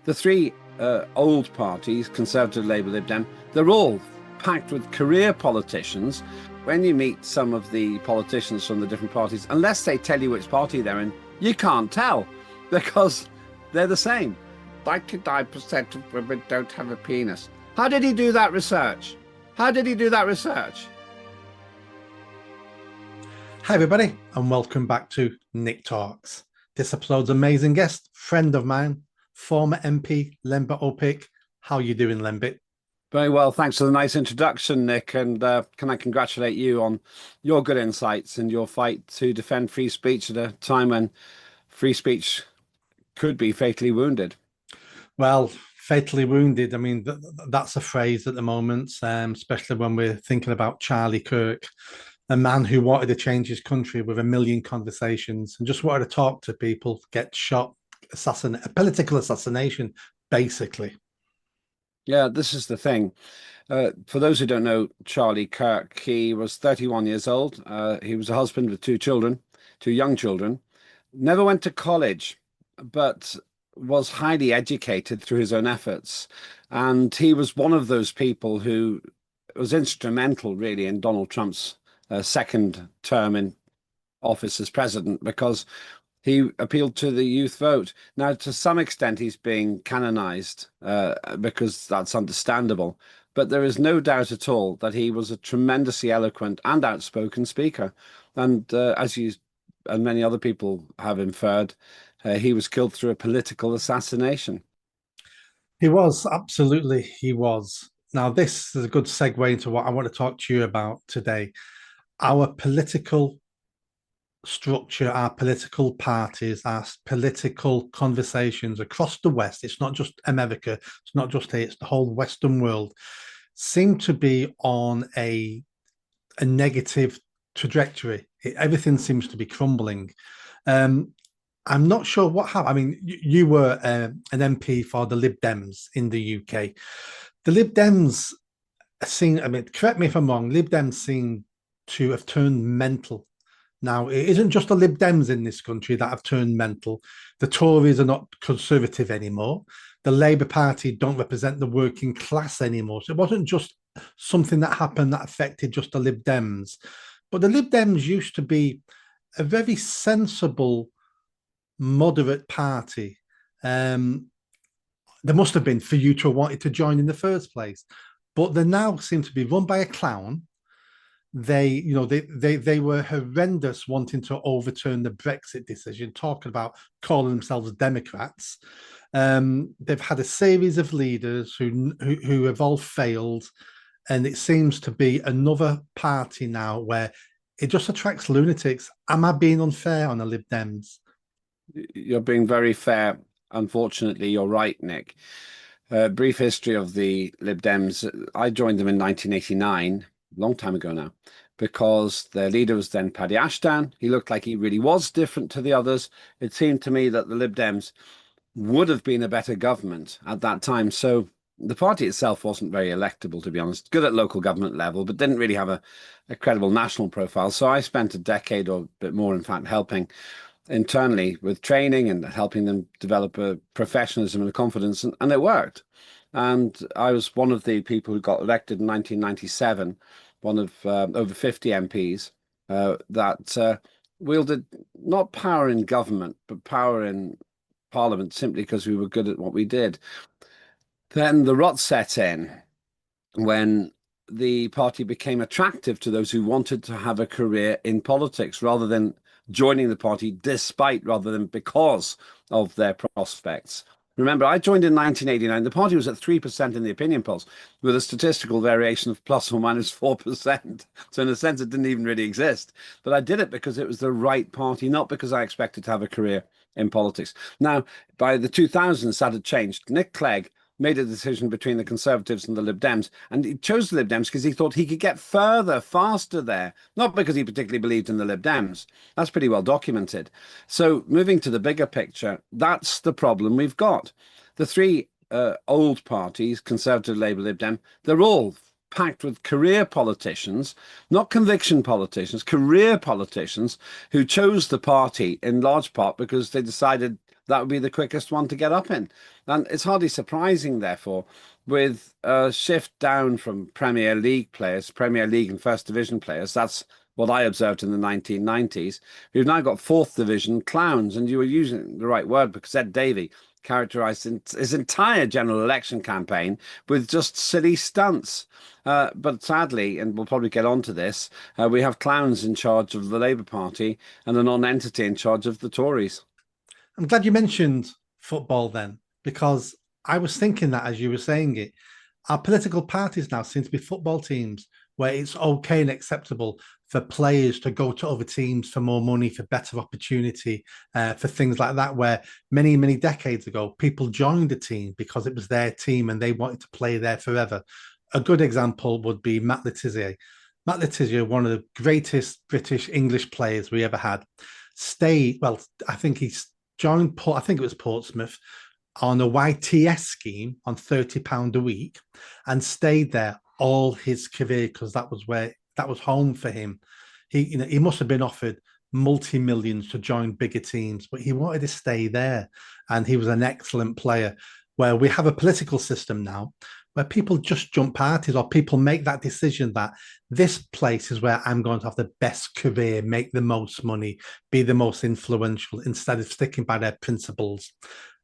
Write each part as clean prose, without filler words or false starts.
The three old parties, Conservative, Labour, Lib Dem, they're all packed with career politicians. When you meet some of the politicians from the different parties, unless they tell you which party they're in, you can't tell because they're the same. 99% of women don't have a penis. How did he do that research? How did he do that research? Hi everybody and welcome back to Nick Talks. This episode's amazing guest, friend of mine, former MP Lembit Opik. How you doing, Lembit? Very well, thanks for the nice introduction, Nick. And can I congratulate you on your good insights and your fight to defend free speech at a time when free speech could be fatally wounded? Well, fatally wounded. I mean, that's a phrase at the moment, especially when we're thinking about Charlie Kirk, a man who wanted to change his country with a million conversations and just wanted to talk to people, get shot, a political assassination, basically. Yeah, this is the thing. For those who don't know Charlie Kirk, he was 31 years old. He was a husband with two children, two young children, never went to college, but was highly educated through his own efforts. And he was one of those people who was instrumental, really, in Donald Trump's second term in office as president, because he appealed to the youth vote. Now, to some extent, he's being canonized because that's understandable. But there is no doubt at all that he was a tremendously eloquent and outspoken speaker. And as you and many other people have inferred, he was killed through a political assassination. He was, absolutely, he was. Now, this is a good segue into what I want to talk to you about today. Our political structure, our political parties, our political conversations across the West, it's not just America, it's not just here, it's the whole Western world, seem to be on a negative trajectory. Everything seems to be crumbling. I'm not sure what happened. I mean, you were an MP for the LibDems in the UK. The LibDems seem, I mean, correct me if I'm wrong, LibDems seem to have turned mental. Now, it isn't just the Lib Dems in this country that have turned mental. The Tories are not conservative anymore. The Labour Party don't represent the working class anymore. So it wasn't just something that happened that affected just the Lib Dems. But the Lib Dems used to be a very sensible, moderate party. There must have been for you to have wanted to join in the first place. But they now seem to be run by a clown. They were horrendous wanting to overturn the Brexit decision, talking about calling themselves Democrats. They've had a series of leaders who have all failed, and it seems to be another party now where it just attracts lunatics. Am I being unfair on the Lib Dems? You're being very fair. Unfortunately, you're right, Nick. Brief history of the Lib Dems. I joined them in 1989. Long time ago now, because their leader was then Paddy Ashdown. He looked like he really was different to the others. It seemed to me that the Lib Dems would have been a better government at that time. So the party itself wasn't very electable, to be honest. Good at local government level, but didn't really have a credible national profile. So I spent a decade or a bit more, in fact, helping internally with training and helping them develop a professionalism and a confidence, and it worked. And I was one of the people who got elected in 1997, one of over 50 MPs that wielded not power in government, but power in Parliament simply because we were good at what we did. Then the rot set in when the party became attractive to those who wanted to have a career in politics rather than joining the party despite rather than because of their prospects. Remember, I joined in 1989. The party was at 3% in the opinion polls with a statistical variation of plus or minus 4%. So in a sense, it didn't even really exist. But I did it because it was the right party, not because I expected to have a career in politics. Now, by the 2000s, that had changed. Nick Clegg made a decision between the Conservatives and the Lib Dems. And he chose the Lib Dems because he thought he could get further, faster there, not because he particularly believed in the Lib Dems. That's pretty well documented. So moving to the bigger picture, that's the problem we've got. The three old parties, Conservative, Labour, Lib Dem, they're all packed with career politicians, not conviction politicians, career politicians who chose the party in large part because they decided that would be the quickest one to get up in. And it's hardly surprising, therefore, with a shift down from Premier League players, Premier League and First Division players. That's what I observed in the 1990s. We've now got fourth division clowns, and you were using the right word because Ed Davey characterized his entire general election campaign with just silly stunts. But sadly, and we'll probably get onto this, we have clowns in charge of the Labour Party and a non-entity in charge of the Tories. I'm glad you mentioned football then, because I was thinking that as you were saying it. Our political parties now seem to be football teams where it's okay and acceptable for players to go to other teams for more money, for better opportunity, for things like that. Where many, many decades ago, people joined a team because it was their team and they wanted to play there forever. A good example would be Matt Le Tissier. Matt Le Tissier, one of the greatest British English players we ever had, stayed. Well, I think he's joined. I think it was Portsmouth on a YTS scheme on £30 a week and stayed there all his career because that was home for him. He must have been offered multi-millions to join bigger teams, but he wanted to stay there. And he was an excellent player. Where we have a political system now where people just jump parties or people make that decision that this place is where I'm going to have the best career, make the most money, be the most influential instead of sticking by their principles.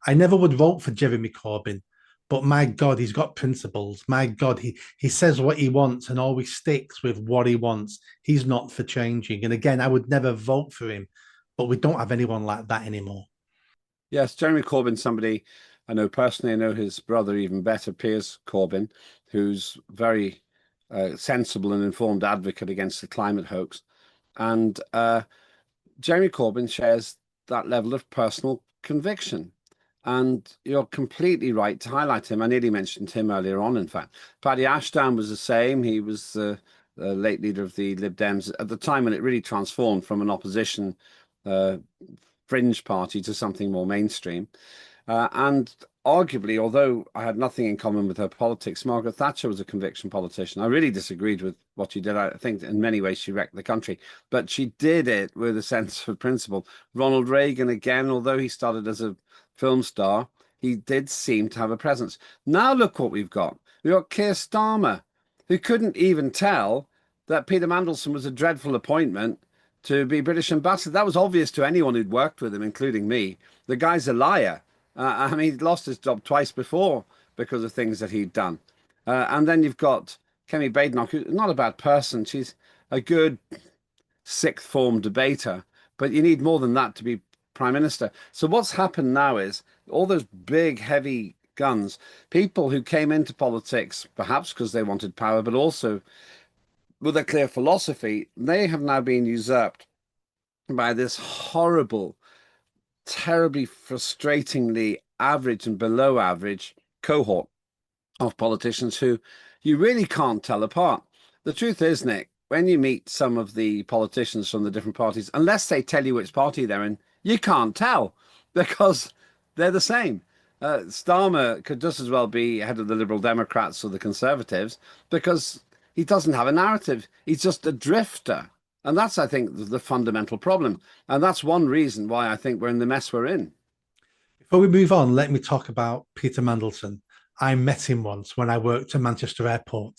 I never would vote for Jeremy Corbyn, but my God, he's got principles. My God, he says what he wants and always sticks with what he wants. He's not for changing. And again, I would never vote for him, but we don't have anyone like that anymore. Yes, Jeremy Corbyn, somebody I know personally. I know his brother even better, Piers Corbyn, who's very sensible and informed advocate against the climate hoax. And Jeremy Corbyn shares that level of personal conviction. And you're completely right to highlight him. I nearly mentioned him earlier on, in fact. Paddy Ashdown was the same. He was the late leader of the Lib Dems at the time when it really transformed from an opposition uh, fringe party to something more mainstream. And arguably, although I had nothing in common with her politics, Margaret Thatcher was a conviction politician. I really disagreed with what she did. I think in many ways she wrecked the country, but she did it with a sense of principle. Ronald Reagan, again, although he started as a film star, he did seem to have a presence. Now look what we've got. We've got Keir Starmer, who couldn't even tell that Peter Mandelson was a dreadful appointment to be British ambassador. That was obvious to anyone who'd worked with him, including me. The guy's a liar. I mean, he'd lost his job twice before because of things that he'd done. And then you've got Kemi Badenoch, who's not a bad person. She's a good sixth form debater, but you need more than that to be prime minister. So what's happened now is all those big, heavy guns, people who came into politics, perhaps because they wanted power, but also with a clear philosophy, they have now been usurped by this horrible, terribly frustratingly average and below average cohort of politicians who you really can't tell apart. The truth is, Nick, when you meet some of the politicians from the different parties, unless they tell you which party they're in, you can't tell because they're the same. Starmer could just as well be head of the Liberal Democrats or the Conservatives because he doesn't have a narrative. He's just a drifter. And that's, I think, the fundamental problem. And that's one reason why I think we're in the mess we're in. Before we move on, let me talk about Peter Mandelson. I met him once when I worked at Manchester Airport.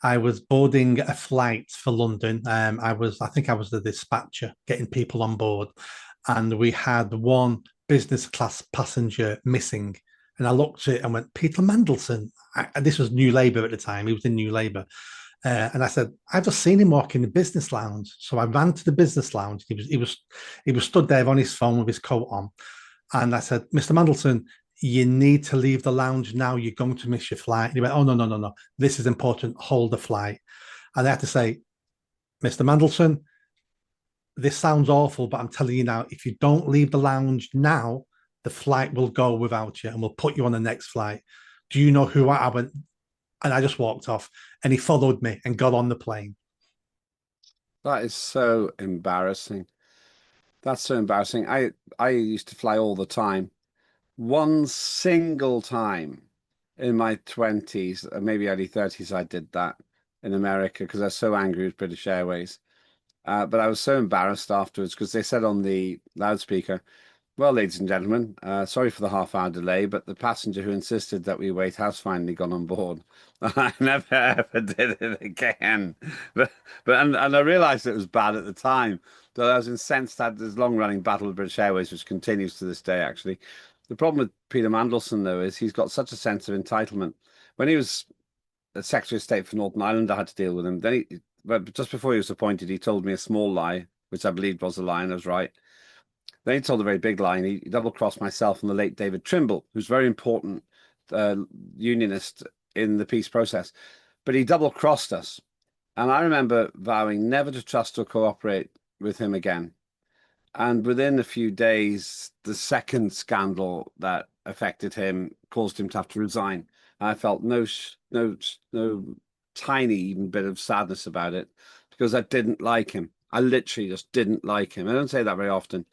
I was boarding a flight for London. I think I was the dispatcher getting people on board, and we had one business class passenger missing. And I looked at it and went, Peter Mandelson. This was New Labour at the time. He was in New Labour. And I said, I've just seen him walk in the business lounge. So I ran to the business lounge. He was stood there on his phone with his coat on. And I said, Mr. Mandelson, you need to leave the lounge now. You're going to miss your flight. And he went, oh, no, no, no, no. This is important. Hold the flight. And I had to say, Mr. Mandelson, this sounds awful, but I'm telling you now, if you don't leave the lounge now, the flight will go without you and we'll put you on the next flight. Do you know who I went? And I just walked off and he followed me and got on the plane. That is so embarrassing. That's so embarrassing. I used to fly all the time. One single time in my 20s, or maybe early 30s, I did that in America because I was so angry with British Airways. But I was so embarrassed afterwards because they said on the loudspeaker, Well, ladies and gentlemen, sorry for the half-hour delay, but the passenger who insisted that we wait has finally gone on board. I never ever did it again. But and I realised it was bad at the time. So I was incensed at this long-running battle of British Airways, which continues to this day, actually. The problem with Peter Mandelson, though, is he's got such a sense of entitlement. When he was Secretary of State for Northern Ireland, I had to deal with him. But just before he was appointed, he told me a small lie, which I believed was a lie, and I was right. Then he told a very big lie, and he double-crossed myself and the late David Trimble, who's very important uh, unionist in the peace process. But he double-crossed us. And I remember vowing never to trust or cooperate with him again. And within a few days, the second scandal that affected him caused him to have to resign. I felt no tiny even bit of sadness about it because I didn't like him. I literally just didn't like him. I don't say that very often.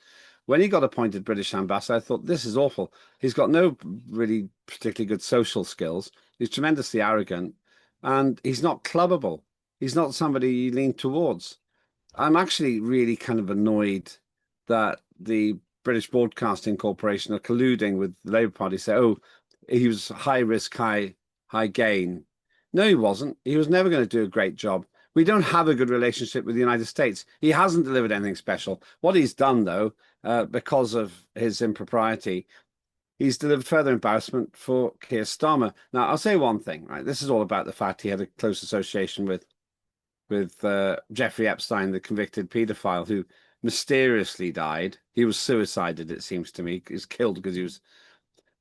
When he got appointed British ambassador, I thought, this is awful. He's got no really particularly good social skills. He's tremendously arrogant, and he's not clubbable. He's not somebody you lean towards. I'm actually really kind of annoyed that the British Broadcasting Corporation are colluding with the Labour Party. Say, oh, he was high risk, high gain. No, he wasn't. He was never going to do a great job. We don't have a good relationship with the United States. He hasn't delivered anything special. What he's done, though, because of his impropriety, he's delivered further embarrassment for Keir Starmer. Now, I'll say one thing, right? This is all about the fact he had a close association with Jeffrey Epstein, the convicted paedophile who mysteriously died. He was suicided, it seems to me. He was killed because he was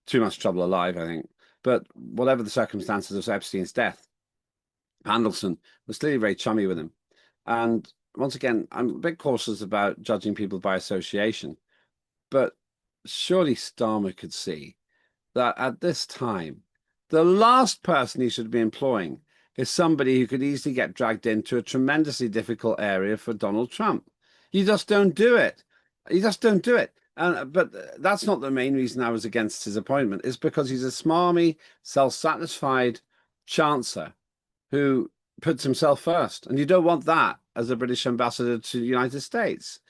too much trouble alive, I think. But whatever the circumstances of Epstein's death, Handelson was clearly very chummy with him. And once again, I'm a bit cautious about judging people by association, but surely Starmer could see that at this time, the last person he should be employing is somebody who could easily get dragged into a tremendously difficult area for Donald Trump. You just don't do it. You just don't do it. But that's not the main reason I was against his appointment. It's because he's a smarmy, self-satisfied chancer who puts himself first. And you don't want that as a British ambassador to the United States.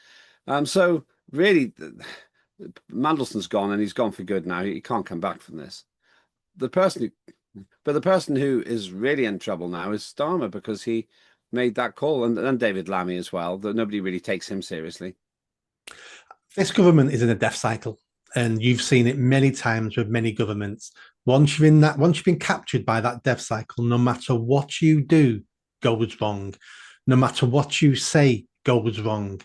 So really, Mandelson's gone, and he's gone for good now. He can't come back from this. But the person who is really in trouble now is Starmer because he made that call, and David Lammy as well. That nobody really takes him seriously. This government is in a death cycle, and you've seen it many times with many governments. Once you've been captured by that death cycle, no matter what you do, goes wrong. No matter what you say, goes wrong.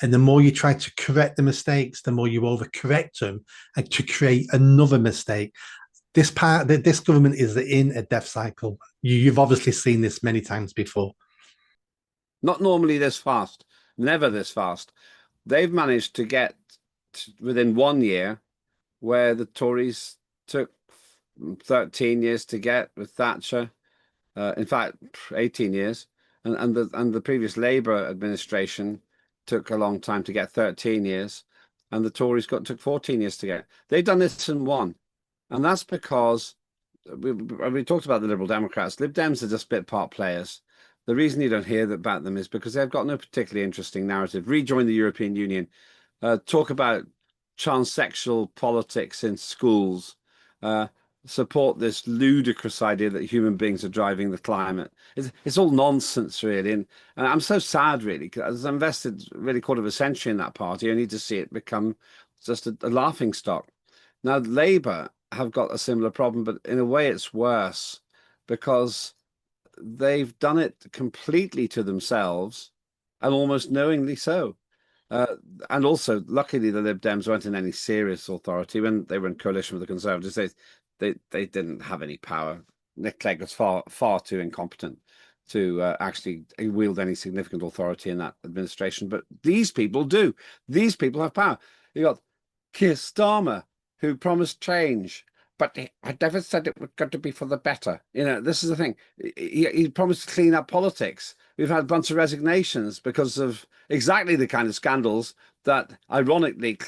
And the more you try to correct the mistakes, the more you overcorrect them and to create another mistake. This government is in a death cycle. You've obviously seen this many times before. Not normally this fast, never this fast. They've managed to get within 1 year where the Tories took 13 years to get with Thatcher. In fact, 18 years. And the previous Labour administration took a long time to get 13 years. And the Tories took 14 years to get. They've done this in one. And that's because we talked about the Liberal Democrats. Lib Dems are just bit part players. The reason you don't hear about them is because they've got no particularly interesting narrative. Rejoin the European Union, talk about transsexual politics in schools, support this ludicrous idea that human beings are driving the climate. It's all nonsense, really. And I'm so sad, really, because I've invested really a quarter of a century in that party. I need to see it become just a laughing stock. Now, Labour have got a similar problem, but in a way it's worse because they've done it completely to themselves and almost knowingly so. And also, luckily, the Lib Dems weren't in any serious authority when they were in coalition with the Conservatives. They didn't have any power. Nick Clegg was far too incompetent to actually wield any significant authority in that administration. But these people do. These people have power. You got Keir Starmer, who promised change, but I never said it was going to be for the better. You know, this is the thing. He promised to clean up politics. We've had a bunch of resignations because of exactly the kind of scandals that, ironically,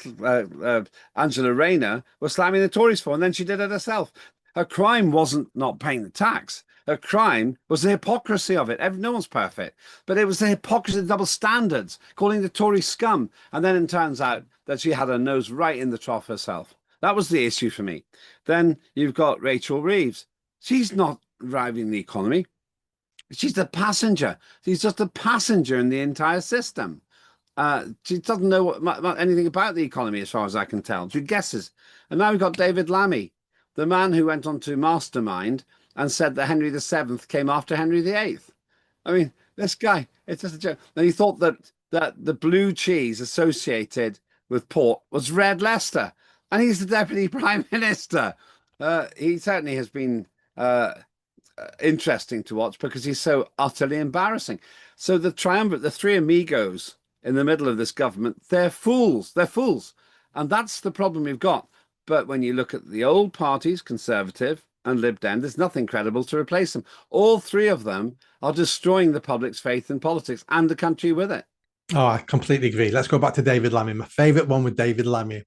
Angela Rayner was slamming the Tories for, and then she did it herself. Her crime wasn't not paying the tax. Her crime was the hypocrisy of it. No one's perfect, but it was the hypocrisy, the double standards, calling the Tories scum. And then it turns out that she had her nose right in the trough herself. That was the issue for me. Then you've got Rachel Reeves. She's not driving the economy. She's the passenger. She's just a passenger in the entire system. She doesn't know anything about the economy, as far as I can tell. She guesses. And now we've got David Lammy, the man who went on to Mastermind and said that Henry VII came after Henry VIII. I mean, this guy, it's just a joke. And he thought that the blue cheese associated with port was red Leicester, and he's the Deputy Prime Minister. He certainly has been interesting to watch because he's so utterly embarrassing. So the triumvirate, the three amigos in the middle of this government, they're fools. They're fools. And that's the problem we've got. But when you look at the old parties, Conservative and Lib Dem, there's nothing credible to replace them. All three of them are destroying the public's faith in politics and the country with it. Oh, I completely agree. Let's go back to David Lammy. My favorite one with David Lammy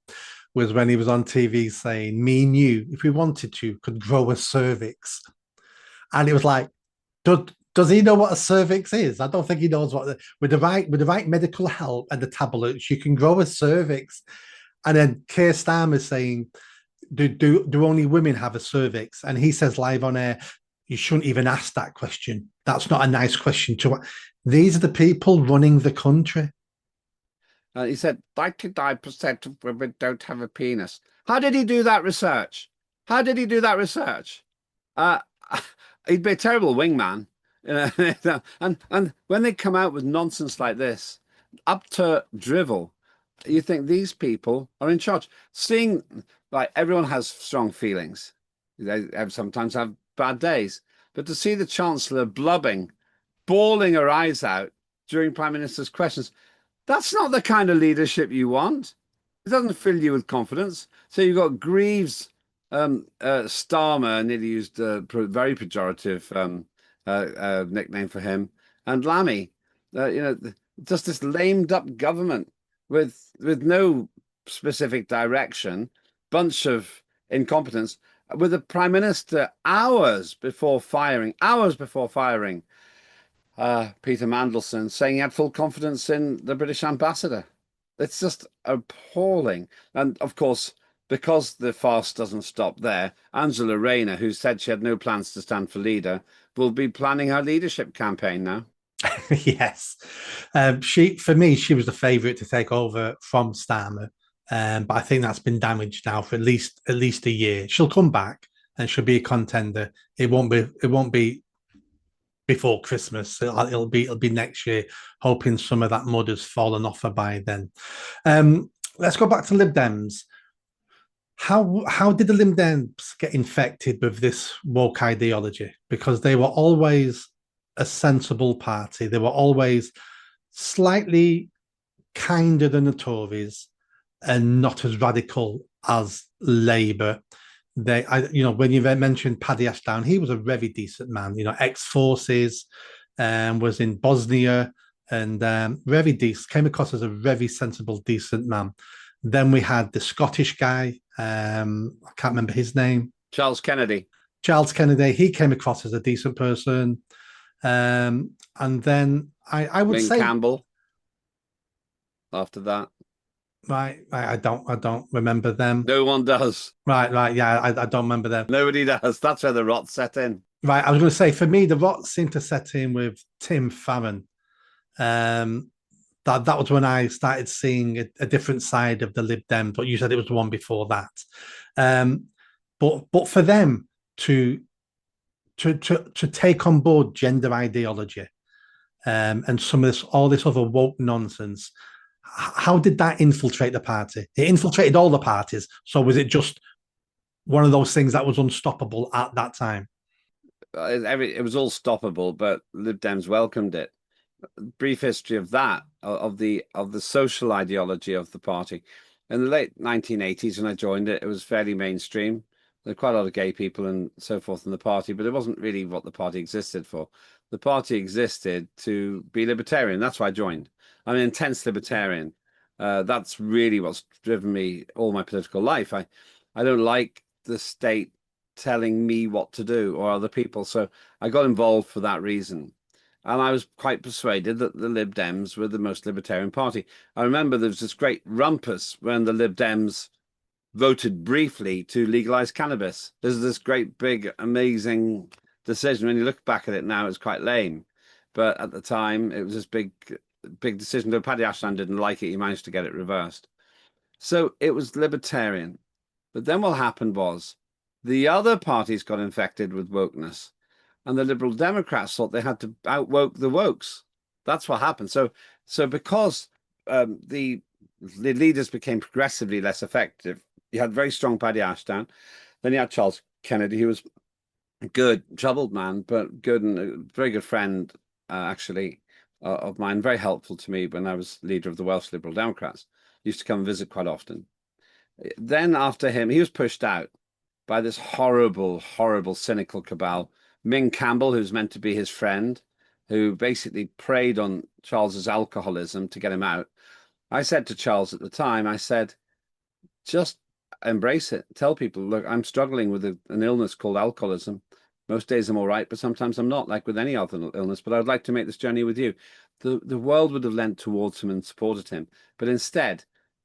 was when he was on TV saying, me and you, if we wanted to, could grow a cervix. And it was like, does he know what a cervix is? I don't think he knows what with the right medical help and the tablets, you can grow a cervix. And then Keir Starmer saying, do only women have a cervix? And he says live on air, you shouldn't even ask that question. That's not a nice question to. These are the people running the country. He said 99% of women don't have a penis. How did he do that research? How did he do that research? He'd be a terrible wingman. And when they come out with nonsense like this, up to drivel, you think these people are in charge. Seeing like everyone has strong feelings. They sometimes have bad days. But to see the Chancellor blubbing, bawling her eyes out during Prime Minister's questions, that's not the kind of leadership you want. It doesn't fill you with confidence. So you've got Greaves, Starmer, nearly used a very pejorative nickname for him, and Lammy. Just this lamed up government with no specific direction, bunch of incompetence, with the Prime Minister hours before firing Peter Mandelson, saying he had full confidence in the British ambassador. It's just appalling. And of course, because the farce doesn't stop there, Angela Rayner, who said she had no plans to stand for leader, will be planning her leadership campaign now. Yes. For me, she was the favourite to take over from Starmer. But I think that's been damaged now for at least a year. She'll come back and she'll be a contender. It won't be before Christmas. It'll be next year, hoping some of that mud has fallen off her by then. Let's go back to Lib Dems. How did the Lib Dems get infected with this woke ideology? Because they were always a sensible party. They were always slightly kinder than the Tories and not as radical as Labour. When you mentioned Paddy Ashdown, he was a very decent man. Ex-forces, was in Bosnia, and very decent. Came across as a very sensible, decent man. Then we had the Scottish guy. I can't remember his name. Charles Kennedy. Charles Kennedy. He came across as a decent person. And then I would say Campbell. After that, right, I don't remember them. No one does. Right, yeah, I don't remember them. Nobody does. That's where the rot set in. Right, I was going to say for me, the rot seemed to set in with Tim Farron. That was when I started seeing a different side of the Lib Dem, but you said it was the one before that. But for them to take on board gender ideology and some of all this other woke nonsense, how did that infiltrate the party? It infiltrated all the parties. So was it just one of those things that was unstoppable at that time? It was all stoppable, but Lib Dems welcomed it. Brief history of that, of the social ideology of the party. In the late 1980s, when I joined it, it was fairly mainstream. There were quite a lot of gay people and so forth in the party, but it wasn't really what the party existed for. The party existed to be libertarian. That's why I joined. I'm an intense libertarian. That's really what's driven me all my political life. I don't like the state telling me what to do or other people. So I got involved for that reason. And I was quite persuaded that the Lib Dems were the most libertarian party. I remember there was this great rumpus when the Lib Dems voted briefly to legalize cannabis. There's this great, big, amazing decision. When you look back at it now, it's quite lame. But at the time, it was this big, big decision. Though Paddy Ashland didn't like it, he managed to get it reversed. So it was libertarian. But then what happened was the other parties got infected with wokeness, and the Liberal Democrats thought they had to outwoke the wokes. That's what happened. So because the leaders became progressively less effective, you had very strong Paddy Ashdown. Then you had Charles Kennedy, who was a good, troubled man, but good and a very good friend, actually, of mine, very helpful to me when I was leader of the Welsh Liberal Democrats. Used to come and visit quite often. Then after him, he was pushed out by this horrible, horrible, cynical cabal. Ming Campbell, who's meant to be his friend, who basically preyed on Charles's alcoholism to get him out. I said to Charles at the time, I said, just embrace it. Tell people, look, I'm struggling with an illness called alcoholism. Most days I'm all right, but sometimes I'm not, like with any other illness. But I'd like to make this journey with you. The world would have lent towards him and supported him. But instead,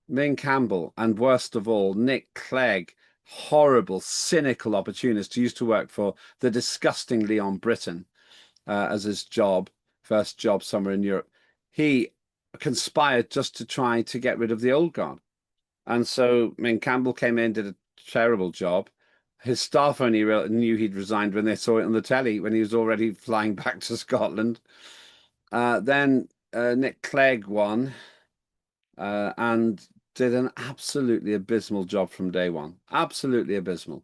Ming Campbell, and worst of all, Nick Clegg, horrible, cynical opportunist who used to work for the disgusting Leon Britton as his first job somewhere in Europe. He conspired just to try to get rid of the old guard. And so Ming Campbell came in, did a terrible job. His staff only knew he'd resigned when they saw it on the telly, when he was already flying back to Scotland. Then Nick Clegg won and did an absolutely abysmal job from day one. Absolutely abysmal.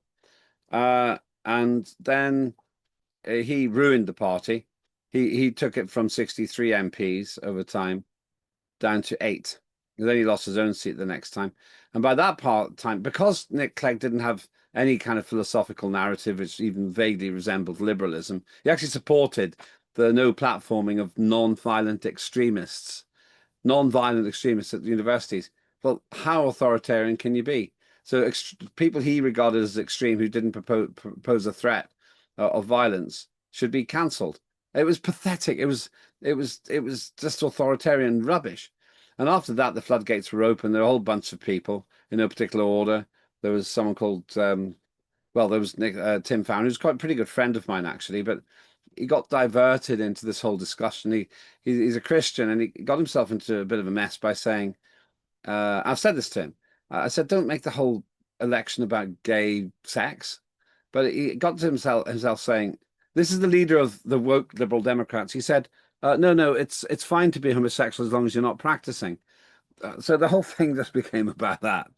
And then he ruined the party. He took it from 63 MPs over time down to 8. Then he lost his own seat the next time. And by that time, because Nick Clegg didn't have any kind of philosophical narrative which even vaguely resembled liberalism, he actually supported the no platforming of non-violent extremists at the universities. Well, how authoritarian can you be? So people he regarded as extreme who didn't propose a threat of violence should be cancelled. It was pathetic. It was just authoritarian rubbish. And after that, the floodgates were open. There were a whole bunch of people in no particular order. There was someone called, there was Tim Farron, who's quite a pretty good friend of mine, actually, but he got diverted into this whole discussion. He's a Christian, and he got himself into a bit of a mess by saying, I've said this to him. I said, don't make the whole election about gay sex. But he got to himself saying, this is the leader of the woke Liberal Democrats. He said, no, it's fine to be homosexual as long as you're not practicing. So the whole thing just became about that,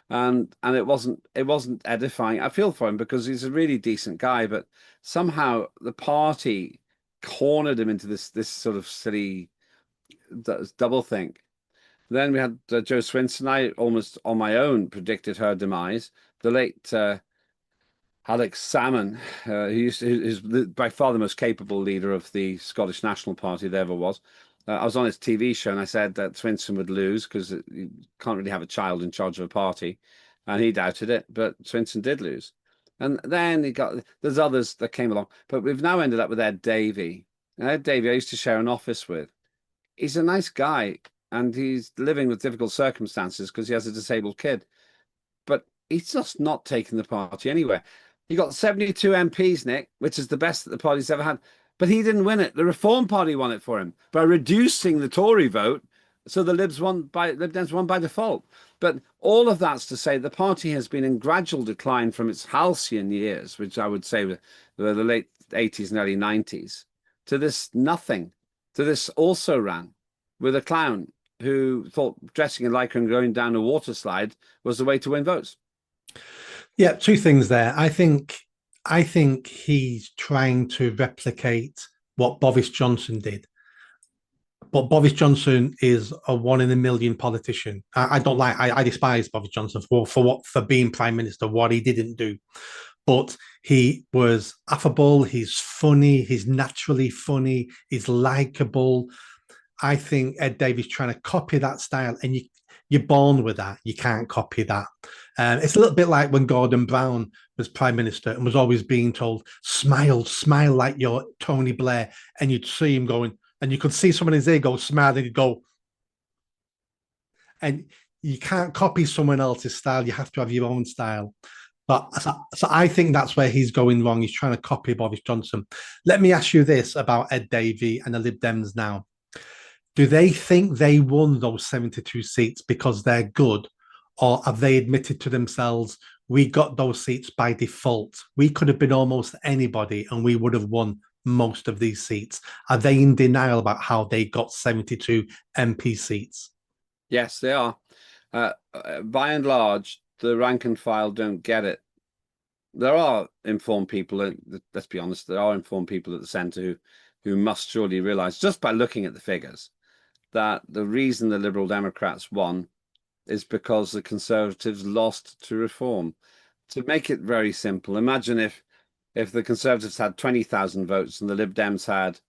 and it wasn't edifying. I feel for him because he's a really decent guy, but somehow the party cornered him into this sort of silly double think. Then we had Jo Swinson. I almost on my own predicted her demise. The late Alex Salmon, who's by far the most capable leader of the Scottish National Party there ever was. I was on his TV show and I said that Swinson would lose because you can't really have a child in charge of a party. And he doubted it, but Swinson did lose. And then there's others that came along. But we've now ended up with Ed Davey. And Ed Davey, I used to share an office with. He's a nice guy and he's living with difficult circumstances because he has a disabled kid. But he's just not taking the party anywhere. He got 72 MPs, Nick, which is the best that the party's ever had. But he didn't win it. The Reform Party won it for him by reducing the Tory vote. So the Lib Dems won by default. But all of that's to say the party has been in gradual decline from its halcyon years, which I would say were the late 80s and early 90s, to this nothing, to this also ran with a clown who thought dressing in lycra and going down a water slide was the way to win votes. Yeah, two things there. I think he's trying to replicate what Boris Johnson did. But Boris Johnson is a one in a million politician. I despise Boris Johnson for being prime minister, what he didn't do. But he was affable, he's funny, he's naturally funny, he's likable. I think Ed Davey's trying to copy that style, and You're born with that. You can't copy that. It's a little bit like when Gordon Brown was prime minister and was always being told, smile, smile like you're Tony Blair. And you'd see him going, and you could see someone in his ear go, smile, and he'd go, and you can't copy someone else's style. You have to have your own style. But I think that's where he's going wrong. He's trying to copy Boris Johnson. Let me ask you this about Ed Davey and the Lib Dems now. Do they think they won those 72 seats because they're good? Or have they admitted to themselves, we got those seats by default? We could have been almost anybody and we would have won most of these seats. Are they in denial about how they got 72 MP seats? Yes, they are. By and large, the rank and file don't get it. There are informed people, let's be honest, there are informed people at the centre who must surely realise, just by looking at the figures, that the reason the Liberal Democrats won is because the Conservatives lost to Reform. To make it very simple, imagine if the Conservatives had 20,000 votes and the Lib Dems had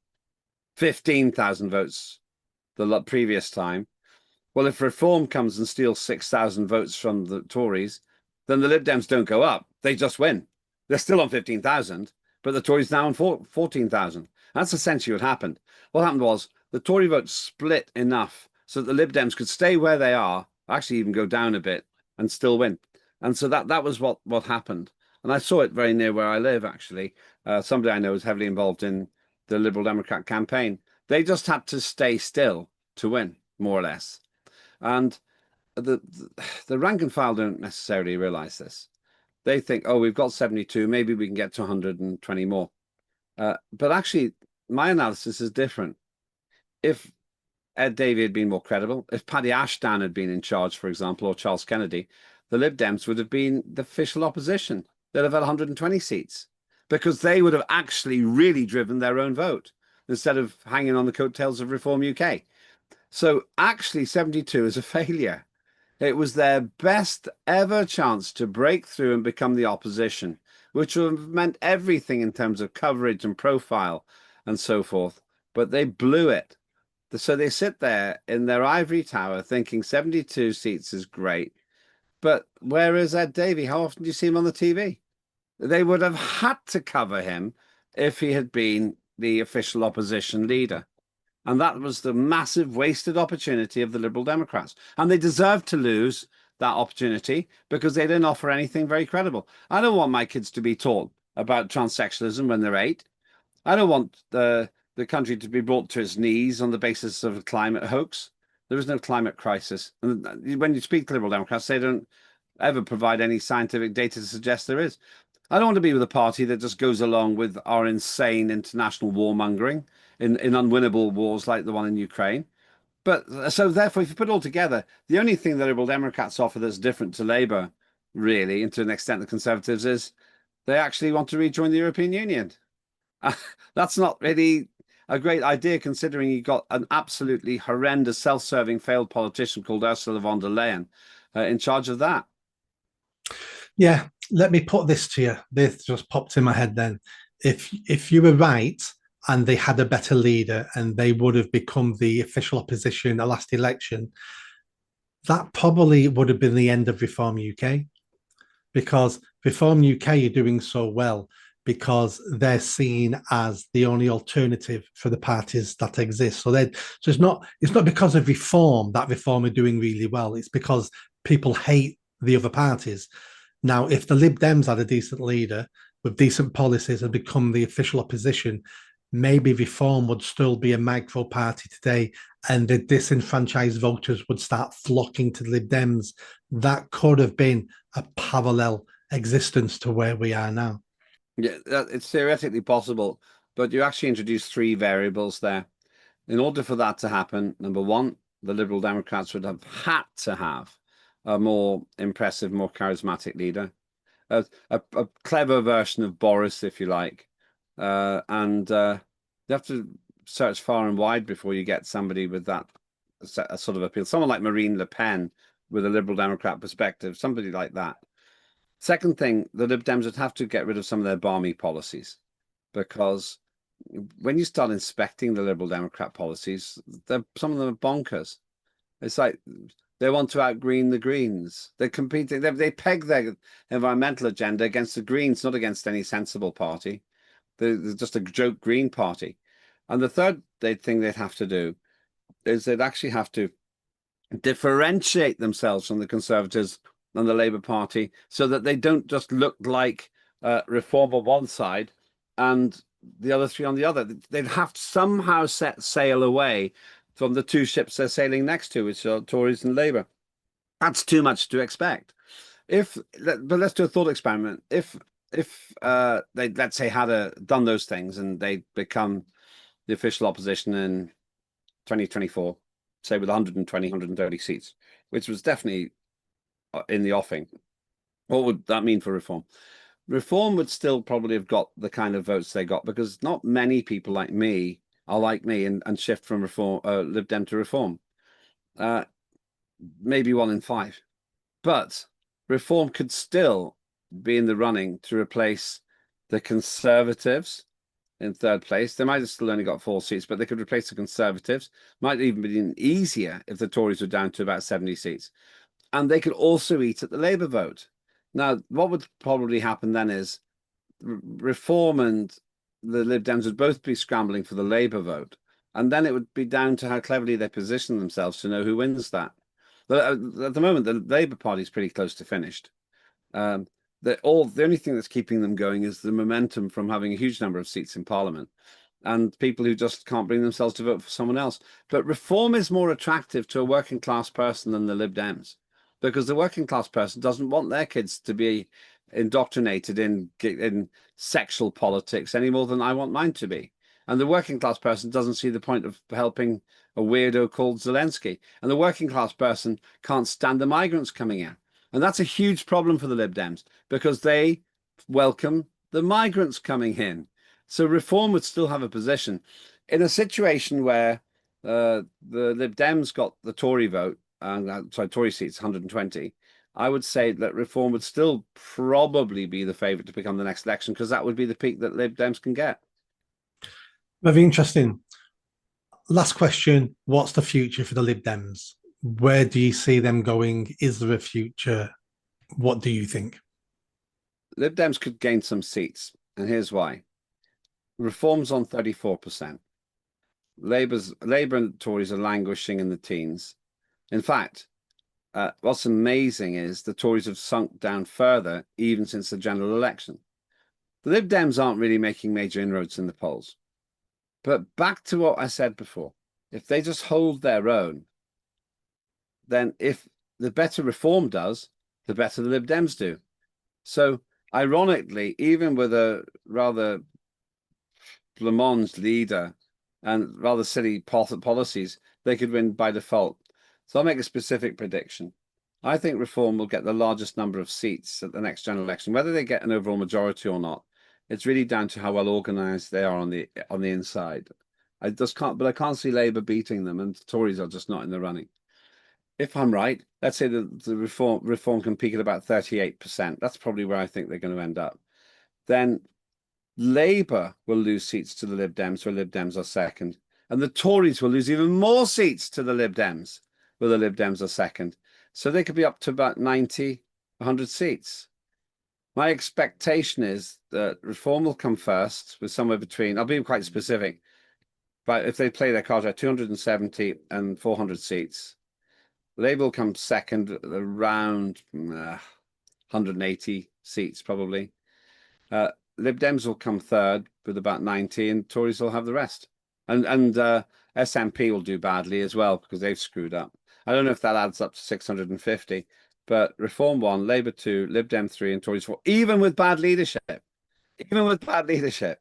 15,000 votes the previous time. Well, if Reform comes and steals 6,000 votes from the Tories, then the Lib Dems don't go up. They just win. They're still on 15,000, but the Tories now on 14,000. That's essentially what happened. What happened was the Tory vote split enough so that the Lib Dems could stay where they are, actually even go down a bit and still win. And so that was what happened. And I saw it very near where I live, actually. Somebody I know is heavily involved in the Liberal Democrat campaign. They just had to stay still to win, more or less. And the rank and file don't necessarily realize this. They think, oh, we've got 72, maybe we can get to 120 more. But actually, my analysis is different. If Ed Davey had been more credible, if Paddy Ashdown had been in charge, for example, or Charles Kennedy, the Lib Dems would have been the official opposition. They'd have had 120 seats because they would have actually really driven their own vote instead of hanging on the coattails of Reform UK. So actually, 72 is a failure. It was their best ever chance to break through and become the opposition, which would have meant everything in terms of coverage and profile and so forth. But they blew it. So they sit there in their ivory tower thinking 72 seats is great. But where is Ed Davey? How often do you see him on the TV? They would have had to cover him if he had been the official opposition leader. And that was the massive wasted opportunity of the Liberal Democrats. And they deserved to lose that opportunity because they didn't offer anything very credible. I don't want my kids to be taught about transsexualism when they're 8. I don't want the country to be brought to its knees on the basis of a climate hoax. There is no climate crisis. And when you speak to Liberal Democrats, they don't ever provide any scientific data to suggest there is. I don't want to be with a party that just goes along with our insane international warmongering in unwinnable wars like the one in Ukraine. But so therefore, if you put it all together, the only thing the Liberal Democrats offer that's different to Labour, really, and to an extent the Conservatives, is they actually want to rejoin the European Union. That's not really a great idea, considering you got an absolutely horrendous, self-serving, failed politician called Ursula von der Leyen in charge of that. Yeah, let me put this to you. This just popped in my head then. If you were right and they had a better leader and they would have become the official opposition in the last election, that probably would have been the end of Reform UK, because Reform UK are doing so well because they're seen as the only alternative for the parties that exist. So it's not because of Reform that Reform are doing really well. It's because people hate the other parties. Now, if the Lib Dems had a decent leader with decent policies and become the official opposition, maybe Reform would still be a micro party today and the disenfranchised voters would start flocking to the Lib Dems. That could have been a parallel existence to where we are now. Yeah, it's theoretically possible, but you actually introduce 3 variables there. In order for that to happen, number one, the Liberal Democrats would have had to have a more impressive, more charismatic leader, a clever version of Boris, if you like. And you have to search far and wide before you get somebody with that sort of appeal. Someone like Marine Le Pen with a Liberal Democrat perspective, somebody like that. Second thing, the Lib Dems would have to get rid of some of their balmy policies, because when you start inspecting the Liberal Democrat policies, some of them are bonkers. It's like They want to outgreen the Greens. They're competing. They peg their environmental agenda against the Greens, not against any sensible party. They're just a joke Green party. And the third thing they'd have to do is they'd actually have to differentiate themselves from the Conservatives and the Labour Party so that they don't just look like Reform on one side and the other three on the other. They'd have to somehow set sail away from the two ships they're sailing next to, which are Tories and Labour. That's too much to expect. But let's do a thought experiment. If they, let's say, done those things and they become the official opposition in 2024, say with 120, 130 seats, which was definitely in the offing, what would that mean for Reform? Reform would still probably have got the kind of votes they got because not many people like me are like me and shift from Reform, Lib Dem to Reform. Maybe 1 in 5. But Reform could still be in the running to replace the Conservatives in third place. They might have still only got 4 seats, but they could replace the Conservatives. Might even be easier if the Tories were down to about 70 seats. And they could also eat at the Labour vote. Now, what would probably happen then is Reform and the Lib Dems would both be scrambling for the Labour vote. And then it would be down to how cleverly they position themselves to know who wins that. But at the moment, the Labour Party is pretty close to finished. The only thing that's keeping them going is the momentum from having a huge number of seats in Parliament and people who just can't bring themselves to vote for someone else. But Reform is more attractive to a working class person than the Lib Dems, because the working class person doesn't want their kids to be indoctrinated in sexual politics any more than I want mine to be. And the working class person doesn't see the point of helping a weirdo called Zelensky. And the working class person can't stand the migrants coming in. And that's a huge problem for the Lib Dems because they welcome the migrants coming in. So Reform would still have a position in a situation where the Lib Dems got the Tory vote, Tory seats 120. I would say that Reform would still probably be the favourite to become the next election because that would be the peak that Lib Dems can get. Very interesting. Last question. What's the future for the Lib Dems? Where do you see them going? Is there a future? What do you think? Lib Dems could gain some seats, and here's why. Reform's on 34%. Labour and Tories are languishing in the teens. In fact, what's amazing is the Tories have sunk down further even since the general election. The Lib Dems aren't really making major inroads in the polls. But back to what I said before, if they just hold their own, then if the better Reform does, the better the Lib Dems do. So ironically, even with a rather blancmange leader and rather silly policies, they could win by default. So I'll make a specific prediction. I think Reform will get the largest number of seats at the next general election. Whether they get an overall majority or not, it's really down to how well organised they are on the inside. I can't see Labour beating them, and the Tories are just not in the running. If I'm right, let's say the reform can peak at about 38%. That's probably where I think they're going to end up. Then Labour will lose seats to the Lib Dems, where Lib Dems are second. And the Tories will lose even more seats to the Lib Dems, where the Lib Dems are second. So they could be up to about 90, 100 seats. My expectation is that Reform will come first with somewhere between, I'll be quite specific, but if they play their cards right, 270 and 400 seats. Labour will come second, around 180 seats, probably. Lib Dems will come third with about 90, and Tories will have the rest. And SNP will do badly as well because they've screwed up. I don't know if that adds up to 650, but Reform 1, Labour 2, Lib Dem 3, and Tories 4, even with bad leadership. Even with bad leadership.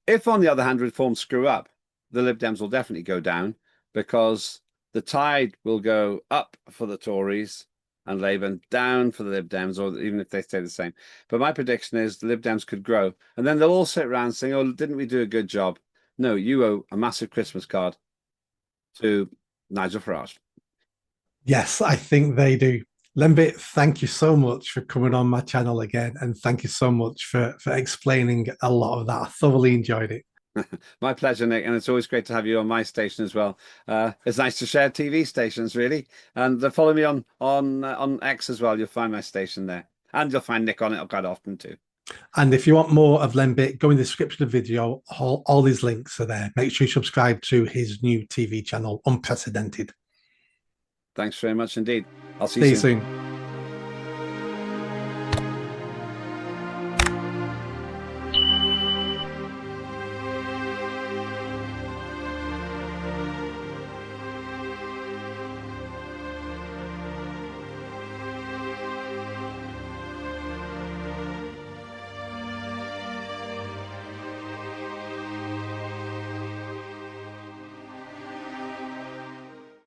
If, on the other hand, Reform screw up, the Lib Dems will definitely go down because the tide will go up for the Tories and Labour and down for the Lib Dems, or even if they stay the same. But my prediction is the Lib Dems could grow. And then they'll all sit around saying, oh, didn't we do a good job? No, you owe a massive Christmas card to Nigel Farage. Yes, I think they do. Lembit, thank you so much for coming on my channel again. And thank you so much for explaining a lot of that. I thoroughly enjoyed it. My pleasure, Nick, and it's always great to have you on my station as well. It's nice to share TV stations, really, and follow me on X as well. You'll find my station there, and you'll find Nick on it quite often too. And if you want more of Lembit, go in the description of the video. All his links are there. Make sure you subscribe to his new TV channel, Unprecedented. Thanks very much indeed. I'll see you See you soon. soon.